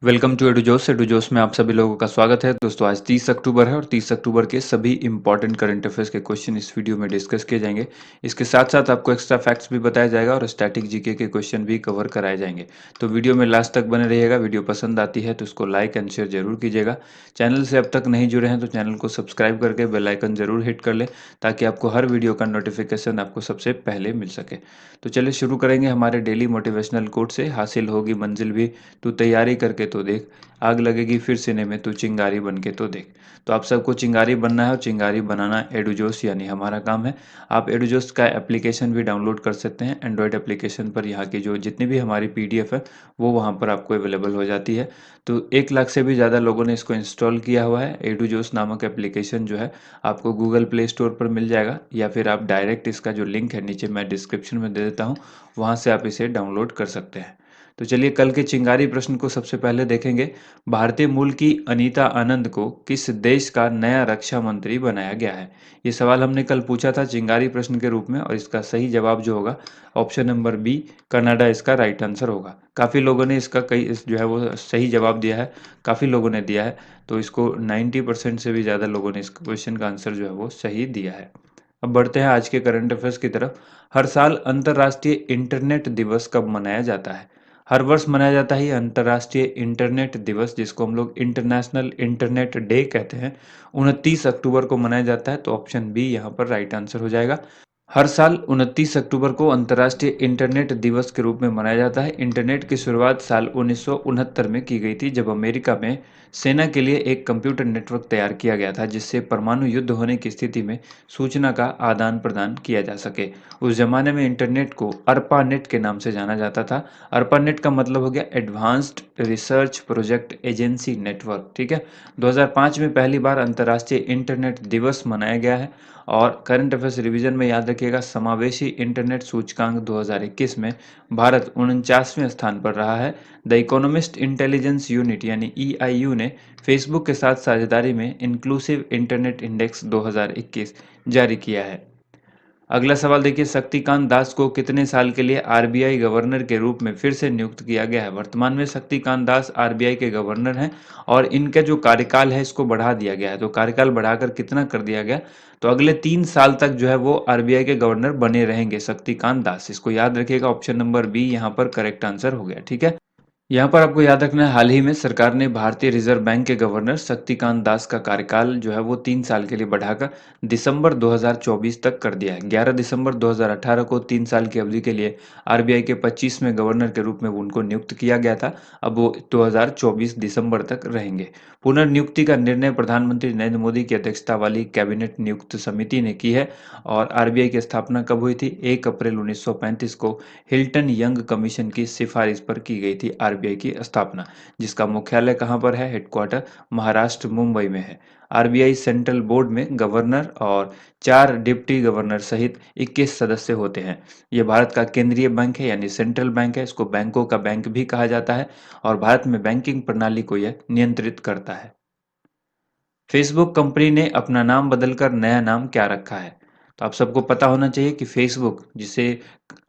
Welcome to एडुजोस में आप सभी लोगों का स्वागत है। दोस्तों आज 30 अक्टूबर है और 30 अक्टूबर के सभी इंपॉर्टेंट करंट अफेयर्स के क्वेश्चन इस वीडियो में डिस्कस किए जाएंगे। इसके साथ साथ आपको एक्स्ट्रा फैक्ट्स भी बताया जाएगा और स्टैटिक जीके के क्वेश्चन भी कवर कराए जाएंगे। तो वीडियो में लास्ट तक बने रहिएगा। वीडियो पसंद आती है तो उसको लाइक एंड शेयर जरूर कीजिएगा। चैनल से अब तक नहीं जुड़े हैं तो चैनल को सब्सक्राइब करके बेल आइकन जरूर हिट कर ले ताकि आपको हर वीडियो का नोटिफिकेशन आपको सबसे पहले मिल सके। तो चलिए शुरू करेंगे हमारे डेली मोटिवेशनल कोट से। हासिल होगी मंजिल भी, तू तैयारी करके तो देख, आग लगेगी फिर सीने में, तू चिंगारी बन के तो देख। तो आप सबको चिंगारी बनना है और चिंगारी बनाना एडुजोस यानी हमारा काम है। आप एडुजोस का एप्लीकेशन भी डाउनलोड कर सकते हैं। एंड्रॉयड एप्लीकेशन पर यहाँ की जो जितनी भी हमारी पीडीएफ है वो वहाँ पर आपको अवेलेबल हो जाती है। तो 1 लाख से भी ज़्यादा लोगों ने इसको इंस्टॉल किया हुआ है। एडुजोस नामक एप्लीकेशन जो है आपको गूगल प्ले स्टोर पर मिल जाएगा या फिर आप डायरेक्ट इसका जो लिंक है नीचे मैं डिस्क्रिप्शन में दे देता हूँ, वहाँ से आप इसे डाउनलोड कर सकते हैं। तो चलिए कल के चिंगारी प्रश्न को सबसे पहले देखेंगे। भारतीय मूल की अनीता आनंद को किस देश का नया रक्षा मंत्री बनाया गया है? ये सवाल हमने कल पूछा था चिंगारी प्रश्न के रूप में और इसका सही जवाब जो होगा ऑप्शन नंबर बी कनाडा इसका राइट आंसर होगा। काफ़ी लोगों ने इसका जो है वो सही जवाब दिया है, काफ़ी लोगों ने दिया है। तो इसको 90% से भी ज़्यादा लोगों ने इस क्वेश्चन का आंसर जो है वो सही दिया है। अब बढ़ते हैं आज के करंट अफेयर्स की तरफ। हर साल अंतर्राष्ट्रीय इंटरनेट दिवस कब मनाया जाता है? हर वर्ष मनाया जाता है ये अंतर्राष्ट्रीय इंटरनेट दिवस, जिसको हम लोग इंटरनेशनल इंटरनेट डे कहते हैं। 29 अक्टूबर को मनाया जाता है। तो ऑप्शन बी यहाँ पर राइट आंसर हो जाएगा। हर साल 29 अक्टूबर को अंतर्राष्ट्रीय इंटरनेट दिवस के रूप में मनाया जाता है। इंटरनेट की शुरुआत साल 1969 में की गई थी, जब अमेरिका में सेना के लिए एक कंप्यूटर नेटवर्क तैयार किया गया था जिससे परमाणु युद्ध होने की स्थिति में सूचना का आदान प्रदान किया जा सके। उस जमाने में इंटरनेट को अर्पानेट के नाम से जाना जाता था। अर्पानेट का मतलब हो गया advanced research project agency network. ठीक है, 2005 में पहली बार अंतर्राष्ट्रीय इंटरनेट दिवस मनाया गया है। और करंट अफेयर्स रिवीजन में याद रखिएगा, समावेशी इंटरनेट सूचकांक 2021 में भारत 49वें स्थान पर रहा है। द इकोनॉमिस्ट इंटेलिजेंस यूनिट यानी ईआईयू ने फेसबुक के साथ साझेदारी में इंक्लूसिव इंटरनेट इंडेक्स 2021 जारी किया है। अगला सवाल देखिए, शक्तिकांत दास को कितने साल के लिए आरबीआई गवर्नर के रूप में फिर से नियुक्त किया गया है? वर्तमान में शक्तिकांत दास आरबीआई के गवर्नर हैं और इनका जो कार्यकाल है इसको बढ़ा दिया गया है। तो कार्यकाल बढ़ाकर कितना कर दिया गया? तो अगले 3 साल तक जो है वो आरबीआई के गवर्नर बने रहेंगे शक्तिकांत दास। इसको याद रखिएगा, ऑप्शन नंबर बी यहाँ पर करेक्ट आंसर हो गया। ठीक है, यहाँ पर आपको याद रखना है, हाल ही में सरकार ने भारतीय रिजर्व बैंक के गवर्नर शक्तिकांत दास का कार्यकाल जो है वो 3 साल के लिए बढ़ाकर दिसंबर 2024 तक कर दिया है। 11 दिसंबर 2018 को 3 साल की अवधि के लिए आरबीआई के 25वें गवर्नर के रूप में उनको नियुक्त किया गया था। अब वो 2024 दिसंबर तक रहेंगे। पुनर्नियुक्ति का निर्णय प्रधानमंत्री नरेंद्र मोदी की अध्यक्षता वाली कैबिनेट नियुक्त समिति ने की है। और आरबीआई की स्थापना कब हुई थी? 1 अप्रैल 1935 को हिल्टन यंग कमीशन की सिफारिश पर की गई थी आरबीआई की स्थापना, जिसका मुख्यालय कहाँ पर है? हेडक्वार्टर महाराष्ट्र मुंबई में है। आरबीआई सेंट्रल बोर्ड में गवर्नर और 4 डिप्टी गवर्नर सहित 21 सदस्य होते हैं। ये भारत का केंद्रीय बैंक है यानी सेंट्रल बैंक है। इसको बैंकों का बैंक भी कहा जाता है और भारत में बैंकिंग प्रणाली को यह नियंत्रित करता है। फेसबुक कंपनी ने अपना नाम बदलकर नया नाम क्या रखा है? तो आप सबको पता होना चाहिए कि फेसबुक, जिसे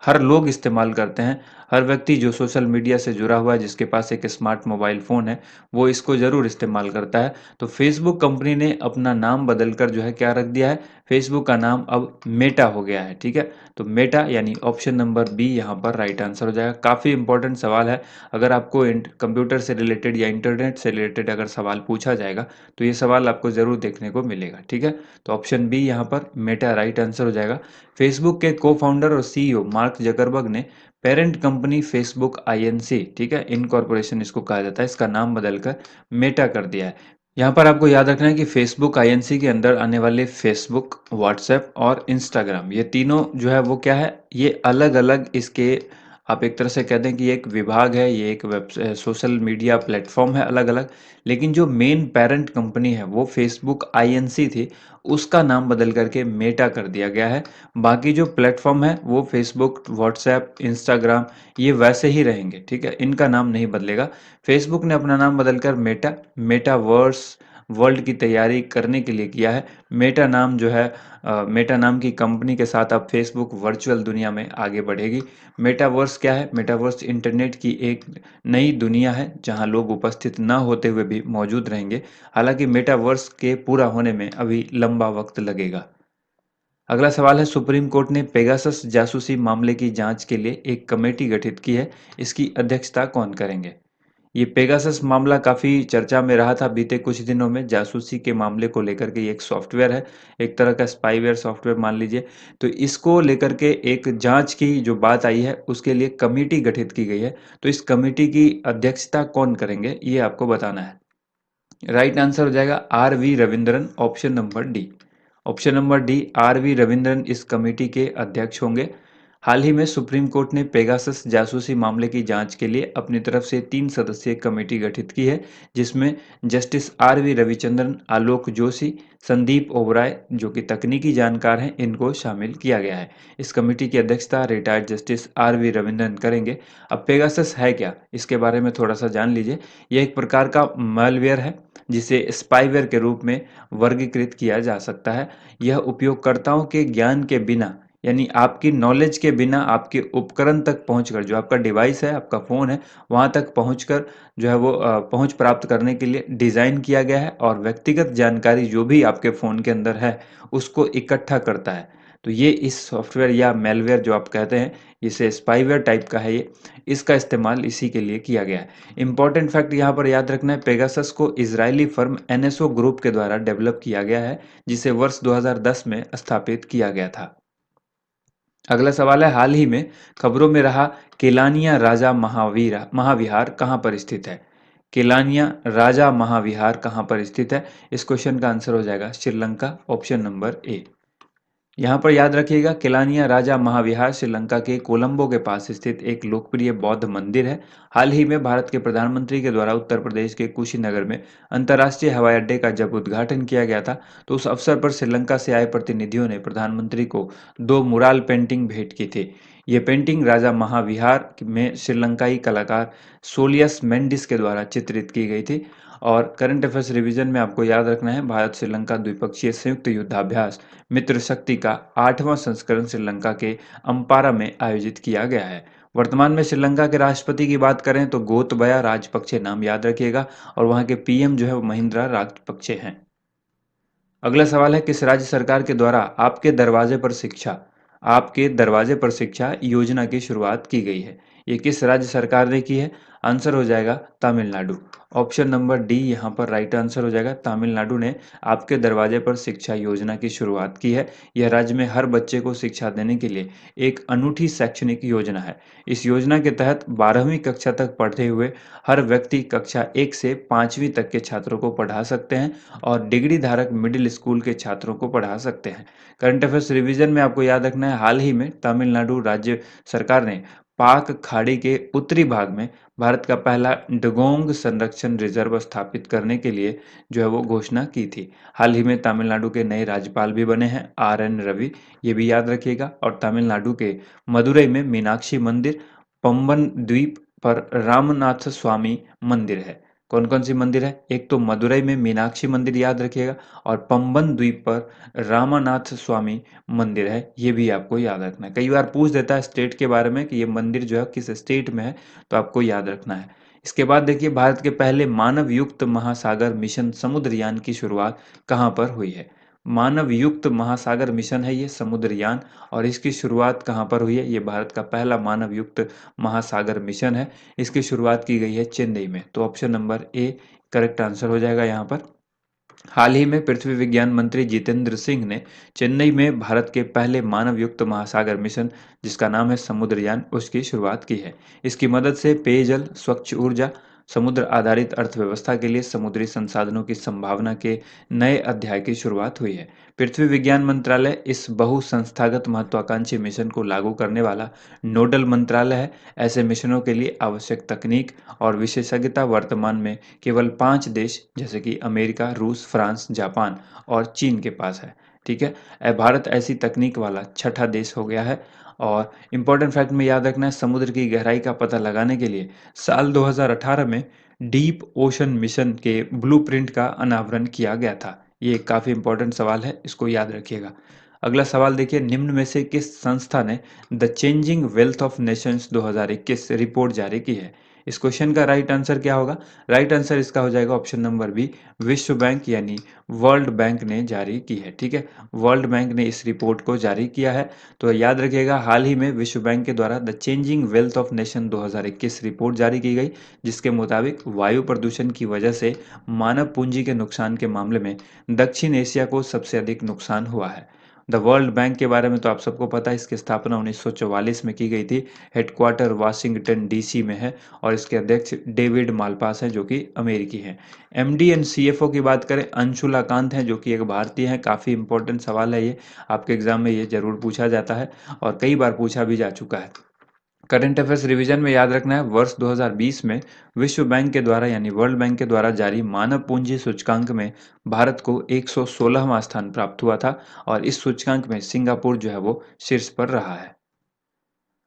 हर लोग इस्तेमाल करते हैं, हर व्यक्ति जो सोशल मीडिया से जुड़ा हुआ है, जिसके पास एक स्मार्ट मोबाइल फ़ोन है, वो इसको ज़रूर इस्तेमाल करता है। तो फेसबुक कंपनी ने अपना नाम बदलकर जो है क्या रख दिया है? फेसबुक का नाम अब मेटा हो गया है। ठीक है, तो मेटा यानी ऑप्शन नंबर बी यहाँ पर राइट आंसर हो जाएगा। काफ़ी इंपॉर्टेंट सवाल है। अगर आपको कंप्यूटर से रिलेटेड या इंटरनेट से रिलेटेड अगर सवाल पूछा जाएगा तो ये सवाल आपको ज़रूर देखने को मिलेगा। ठीक है, तो ऑप्शन बी यहाँ पर मेटा राइट आंसर हो जाएगा। फेसबुक के को फाउंडर और सीईओ मार्क जकरबर्ग ने पेरेंट कंपनी फेसबुक आईएनसी, ठीक है, इनकॉर्पोरेशन इसको कहा जाता है, इसका नाम बदलकर मेटा कर दिया है। यहाँ पर आपको याद रखना है कि फेसबुक आईएनसी के अंदर आने वाले फेसबुक, व्हाट्सएप और इंस्टाग्राम, ये तीनों जो है वो क्या है? ये अलग अलग इसके, आप एक तरह से कह दें कि ये एक विभाग है, ये एक वेब सोशल मीडिया प्लेटफॉर्म है अलग अलग। लेकिन जो मेन पेरेंट कंपनी है वो फेसबुक आईएनसी थी, उसका नाम बदल करके मेटा कर दिया गया है। बाकी जो प्लेटफॉर्म है वो फेसबुक, व्हाट्सएप, इंस्टाग्राम, ये वैसे ही रहेंगे। ठीक है, इनका नाम नहीं बदलेगा। फेसबुक ने अपना नाम बदलकर मेटावर्स वर्ल्ड की तैयारी करने के लिए किया है। मेटा नाम जो है मेटा नाम की कंपनी के साथ अब फेसबुक वर्चुअल दुनिया में आगे बढ़ेगी। मेटावर्स क्या है? मेटावर्स इंटरनेट की एक नई दुनिया है जहां लोग उपस्थित न होते हुए भी मौजूद रहेंगे। हालांकि मेटावर्स के पूरा होने में अभी लंबा वक्त लगेगा। अगला सवाल है, सुप्रीम कोर्ट ने पेगासस जासूसी मामले की जांच के लिए एक कमेटी गठित की है। इसकी अध्यक्षता कौन करेंगे? ये पेगासस मामला काफ़ी चर्चा में रहा था बीते कुछ दिनों में। जासूसी के मामले को लेकर के ये एक सॉफ्टवेयर है, एक तरह का स्पाईवेयर सॉफ्टवेयर मान लीजिए। तो इसको लेकर के एक जांच की जो बात आई है, उसके लिए कमेटी गठित की गई है। तो इस कमेटी की अध्यक्षता कौन करेंगे, ये आपको बताना है। राइट आंसर हो जाएगा R V Ravindran, option number D. Option number D, R V Ravindran इस कमेटी के अध्यक्ष होंगे। हाल ही में सुप्रीम कोर्ट ने पेगासस जासूसी मामले की जांच के लिए अपनी तरफ से 3 सदस्यीय कमेटी गठित की है, जिसमें जस्टिस आर वी रविचंद्रन, आलोक जोशी, संदीप ओबराय जो कि तकनीकी जानकार हैं, इनको शामिल किया गया है। इस कमेटी की अध्यक्षता retired justice R V Ravindran करेंगे। अब पेगासस है क्या, इसके बारे में थोड़ा सा जान लीजिए। यह एक प्रकार का मैलवेयर है जिसे स्पाईवेयर के रूप में वर्गीकृत किया जा सकता है। यह उपयोगकर्ताओं के ज्ञान के बिना, यानी आपकी नॉलेज के बिना, आपके उपकरण तक पहुंचकर, जो आपका डिवाइस है, आपका फ़ोन है, वहां तक पहुंचकर जो है वो पहुंच प्राप्त करने के लिए डिज़ाइन किया गया है और व्यक्तिगत जानकारी जो भी आपके फ़ोन के अंदर है, उसको इकट्ठा करता है। तो ये इस सॉफ्टवेयर या मैलवेयर जो आप कहते हैं, इसे स्पाईवेयर टाइप का है ये, इसका इस्तेमाल इसी के लिए किया गया है। इम्पोर्टेंट फैक्ट यहाँ पर याद रखना है, पेगासस को इजरायली फर्म एनएसओ ग्रुप के द्वारा डेवलप किया गया है, जिसे वर्ष 2010 में स्थापित किया गया था। अगला सवाल है, हाल ही में खबरों में रहा केलानिया राजा महाविहार कहाँ पर स्थित है? केलानिया राजा महाविहार कहाँ पर स्थित है? इस क्वेश्चन का आंसर हो जाएगा श्रीलंका, ऑप्शन नंबर ए। यहाँ पर याद रखिएगा, केलानिया राजा महाविहार श्रीलंका के कोलंबो के पास स्थित एक लोकप्रिय बौद्ध मंदिर है। हाल ही में भारत के प्रधानमंत्री के द्वारा उत्तर प्रदेश के कुशीनगर में अंतर्राष्ट्रीय हवाई अड्डे का जब उद्घाटन किया गया था, तो उस अवसर पर श्रीलंका से आए प्रतिनिधियों ने प्रधानमंत्री को 2 मुराल पेंटिंग भेंट की थी। ये पेंटिंग राजा महाविहार में श्रीलंकाई कलाकार सोलियस मेंडिस के द्वारा चित्रित की गई थी। और करंट अफेयर्स रिवीजन में आपको याद रखना है, भारत श्रीलंका द्विपक्षीय संयुक्त युद्धाभ्यास मित्र शक्ति का 8वां संस्करण श्रीलंका के अम्पारा में आयोजित किया गया है। वर्तमान में श्रीलंका के राष्ट्रपति की बात करें तो गोतबया राजपक्षे नाम याद रखिएगा, और वहां के पीएम जो है वो महिंद्रा राजपक्षे हैं। अगला सवाल है, किस राज्य सरकार के द्वारा आपके दरवाजे पर शिक्षा योजना की शुरुआत की गई है? ये किस राज्य सरकार ने की है? आंसर हो जाएगा तमिलनाडु। ऑप्शन नंबर डी यहाँ पर राइट आंसर हो जाएगा। तमिलनाडु ने आपके दरवाजे पर शिक्षा योजना की शुरुआत की है। यह राज्य में हर बच्चे को शिक्षा देने के लिए एक अनूठी शैक्षणिक योजना है। इस योजना के तहत 12वीं कक्षा तक पढ़ते हुए हर व्यक्ति कक्षा 1 से 5वीं तक के छात्रों को पढ़ा सकते हैं और डिग्री धारक मिडिल स्कूल के छात्रों को पढ़ा सकते हैं। करंट अफेयर्स रिवीजन में आपको याद रखना है, हाल ही में तमिलनाडु राज्य सरकार ने पाक खाड़ी के उत्तरी भाग में भारत का पहला डुगोंग संरक्षण रिजर्व स्थापित करने के लिए जो है वो घोषणा की थी। हाल ही में तमिलनाडु के नए राज्यपाल भी बने हैं, आर.एन. रवि, ये भी याद रखिएगा। और तमिलनाडु के मदुरई में मीनाक्षी मंदिर, पंबन द्वीप पर रामनाथ स्वामी मंदिर है। कौन कौन सी मंदिर है? एक तो मदुरई में मीनाक्षी मंदिर याद रखिएगा, और पंबन द्वीप पर रामानाथ स्वामी मंदिर है, ये भी आपको याद रखना है। कई बार पूछ देता है स्टेट के बारे में कि ये मंदिर जो है किस स्टेट में है, तो आपको याद रखना है। इसके बाद देखिए, भारत के पहले मानव युक्त महासागर मिशन समुद्रयान की शुरुआत कहाँ पर हुई है? मानव युक्त महासागर मिशन है ये समुद्रयान, और इसकी शुरुआत कहाँ पर हुई है? ये भारत का पहला मानव युक्त महासागर मिशन है। इसकी शुरुआत की गई है चेन्नई में। तो option number A correct answer हो जाएगा यहाँ पर। हाल ही में पृथ्वी विज्ञान मंत्री जितेंद्र सिंह ने चेन्नई में भारत के पहले मानव युक्त महासागर मिशन, जिसका नाम है समुद्रयान, उसकी शुरुआत की है। इसकी मदद से पेयजल, स्वच्छ ऊर्जा, समुद्र आधारित अर्थव्यवस्था के लिए समुद्री संसाधनों की संभावना के नए अध्याय की शुरुआत हुई है। पृथ्वी विज्ञान मंत्रालय इस बहुसंस्थागत महत्वाकांक्षी मिशन को लागू करने वाला नोडल मंत्रालय है। ऐसे मिशनों के लिए आवश्यक तकनीक और विशेषज्ञता वर्तमान में केवल 5 देश जैसे कि अमेरिका, रूस, फ्रांस, जापान और चीन के पास है। ठीक है, भारत ऐसी तकनीक वाला छठा देश हो गया है। और इम्पोर्टेंट फैक्ट में याद रखना है, समुद्र की गहराई का पता लगाने के लिए साल 2018 में डीप ओशन मिशन के ब्लूप्रिंट का अनावरण किया गया था? ये काफ़ी इंपॉर्टेंट सवाल है, इसको याद रखिएगा। अगला सवाल देखिए, निम्न में से किस संस्था ने the changing wealth of Nations 2021 report जारी की है? इस क्वेश्चन का राइट आंसर क्या होगा? राइट आंसर इसका हो जाएगा ऑप्शन नंबर बी, विश्व बैंक यानी वर्ल्ड बैंक ने जारी की है। ठीक है, वर्ल्ड बैंक ने इस रिपोर्ट को जारी किया है। तो याद रखिएगा, हाल ही में विश्व बैंक के द्वारा the changing wealth of nation 2021 report जारी की गई, जिसके मुताबिक वायु प्रदूषण की वजह से मानव पूंजी के नुकसान के मामले में दक्षिण एशिया को सबसे अधिक नुकसान हुआ है। द वर्ल्ड बैंक के बारे में तो आप सबको पता है, इसकी स्थापना 1944 में की गई थी। हेडक्वार्टर वाशिंगटन डीसी में है और इसके अध्यक्ष डेविड मालपास हैं, जो कि अमेरिकी हैं। एमडी एंड सीएफओ की बात करें, अंशुला कांत हैं, जो कि एक भारतीय हैं। काफ़ी इंपॉर्टेंट सवाल है ये, आपके एग्जाम में ये जरूर पूछा जाता है और कई बार पूछा भी जा चुका है। करंट अफेयर्स रिवीजन में याद रखना है, वर्ष 2020 में विश्व बैंक के द्वारा यानी वर्ल्ड बैंक के द्वारा जारी मानव पूंजी सूचकांक में भारत को 116वां स्थान प्राप्त हुआ था और इस सूचकांक में सिंगापुर जो है वो शीर्ष पर रहा है।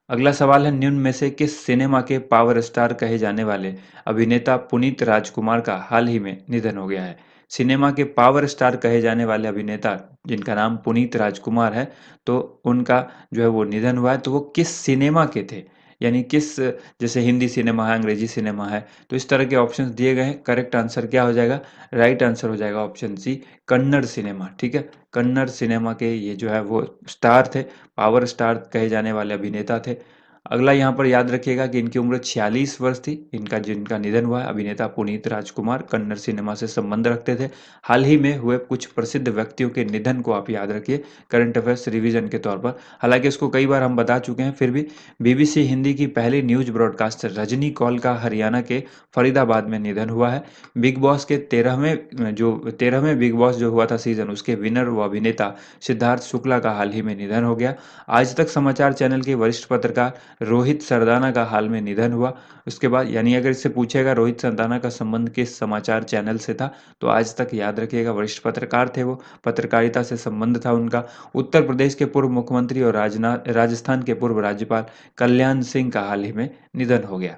अगला सवाल है, निम्न में से किस सिनेमा के पावर स्टार कहे जाने वाले अभिनेता पुनीत राजकुमार का हाल ही में निधन हो गया है? सिनेमा के पावर स्टार कहे जाने वाले अभिनेता जिनका नाम पुनीत राजकुमार है, तो उनका जो है वो निधन हुआ है। तो वो किस सिनेमा के थे, यानी किस, जैसे हिंदी सिनेमा है, अंग्रेजी सिनेमा है, तो इस तरह के ऑप्शंस दिए गए हैं। करेक्ट आंसर क्या हो जाएगा? राइट आंसर हो जाएगा ऑप्शन सी, कन्नड़ सिनेमा। ठीक है, कन्नड़ सिनेमा के ये जो है वो स्टार थे, पावर स्टार कहे जाने वाले अभिनेता थे। अगला यहाँ पर याद रखिएगा कि इनकी उम्र 46 वर्ष थी, इनका जिनका निधन हुआ है, अभिनेता पुनीत राजकुमार कन्नड़ सिनेमा से संबंध रखते थे। हाल ही में हुए कुछ प्रसिद्ध व्यक्तियों के निधन को आप याद रखिए करंट अफेयर्स रिवीजन के तौर पर। हालांकि इसको कई बार हम बता चुके हैं, फिर भी बीबीसी हिंदी की पहली न्यूज ब्रॉडकास्टर रजनी कौल का हरियाणा के फरीदाबाद में निधन हुआ है। बिग बॉस के 13वें बिग बॉस जो हुआ था सीजन, उसके विनर व अभिनेता सिद्धार्थ शुक्ला का हाल ही में निधन हो गया। आज तक समाचार चैनल के वरिष्ठ पत्रकार रोहित सरदाना का हाल में निधन हुआ। उसके बाद यानी अगर इससे पूछेगा रोहित सरदाना का संबंध किस समाचार चैनल से था, तो आज तक याद रखिएगा वरिष्ठ पत्रकार थे वो, पत्रकारिता से संबंध था उनका। उत्तर प्रदेश के पूर्व मुख्यमंत्री और राजस्थान के पूर्व राज्यपाल कल्याण सिंह का हाल ही में निधन हो गया।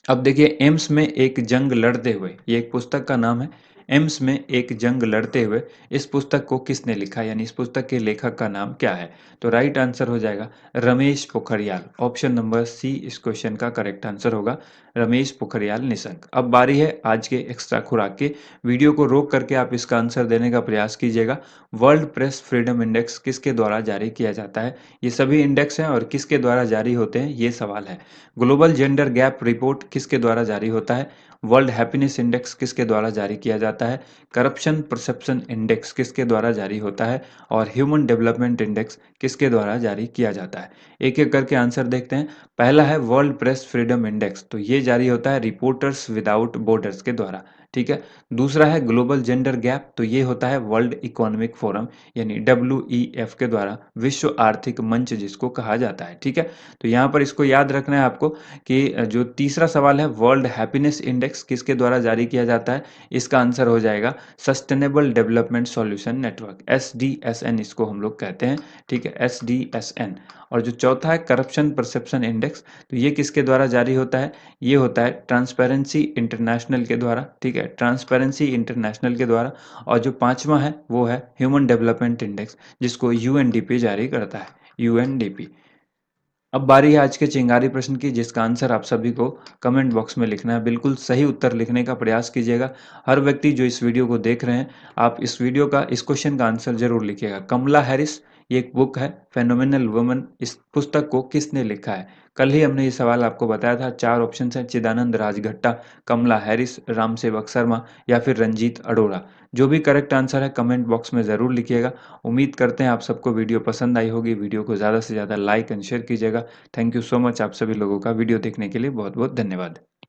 अब देखिए, एम्स में एक जंग लड़ते हुए, ये एक पुस्तक का नाम है। एम्स में एक जंग लड़ते हुए, इस पुस्तक को किसने लिखा, यानी इस पुस्तक के लेखक का नाम क्या है? तो राइट आंसर हो जाएगा Ramesh Pokhriyal. Option number C इस क्वेश्चन का करेक्ट आंसर होगा, रमेश पोखरियाल निशंक। अब बारी है आज के एक्स्ट्रा खुराक की। वीडियो को रोक करके आप इसका आंसर देने का प्रयास कीजिएगा। वर्ल्ड प्रेस फ्रीडम इंडेक्स किसके द्वारा जारी किया जाता है? ये सभी इंडेक्स हैं और किसके द्वारा जारी होते हैं, ये सवाल है। ग्लोबल जेंडर गैप रिपोर्ट किसके द्वारा जारी होता है? वर्ल्ड हैप्पीनेस इंडेक्स किसके द्वारा जारी किया जाता है? करप्शन परसेप्शन इंडेक्स किसके द्वारा जारी होता है? और ह्यूमन डेवलपमेंट इंडेक्स किसके द्वारा जारी किया जाता है? एक एक करके आंसर देखते हैं। पहला है वर्ल्ड प्रेस फ्रीडम इंडेक्स, तो ये जारी होता है रिपोर्टर्स विदाउट बॉर्डर्स के द्वारा। ठीक है, दूसरा है ग्लोबल जेंडर गैप, तो ये होता है वर्ल्ड इकोनॉमिक फोरम यानी WEF के द्वारा, विश्व आर्थिक मंच जिसको कहा जाता है। ठीक है, तो यहाँ पर इसको याद रखना है आपको कि जो तीसरा सवाल है वर्ल्ड हैप्पीनेस इंडेक्स किसके द्वारा जारी किया जाता है? इसका आंसर हो जाएगा sustainable development solution network, SDSN इसको हम लोग कहते हैं। ठीक है, SDSN। और जो चौथा है करप्शन परसेप्शन इंडेक्स, तो ये किसके द्वारा जारी होता है? ये होता है ट्रांसपेरेंसी इंटरनेशनल के द्वारा। ठीक है, ट्रांसपेरेंसी इंटरनेशनल के द्वारा। और जो पांचवा है वो है ह्यूमन डेवलपमेंट इंडेक्स, जिसको UNDP जारी करता है, UNDP। अब बारी है आज के चिंगारी प्रश्न की, जिसका आंसर आप सभी को कमेंट बॉक्स में लिखना है। बिल्कुल सही उत्तर लिखने का प्रयास कीजिएगा। हर व्यक्ति जो इस वीडियो को देख रहे हैं, आप इस वीडियो का इस क्वेश्चन का आंसर जरूर लिखिएगा। कमला हैरिस, ये एक बुक है फेनोमेनल वुमन, इस पुस्तक को किसने लिखा है? कल ही हमने ये सवाल आपको बताया था। चार ऑप्शन हैं, चिदानंद राजघट्टा, कमला हैरिस, रामसेवक शर्मा या फिर रंजीत अरोड़ा। जो भी करेक्ट आंसर है कमेंट बॉक्स में ज़रूर लिखिएगा। उम्मीद करते हैं आप सबको वीडियो पसंद आई होगी। वीडियो को ज़्यादा से ज़्यादा लाइक एंड शेयर कीजिएगा। थैंक यू सो मच, आप सभी लोगों का वीडियो देखने के लिए बहुत बहुत धन्यवाद।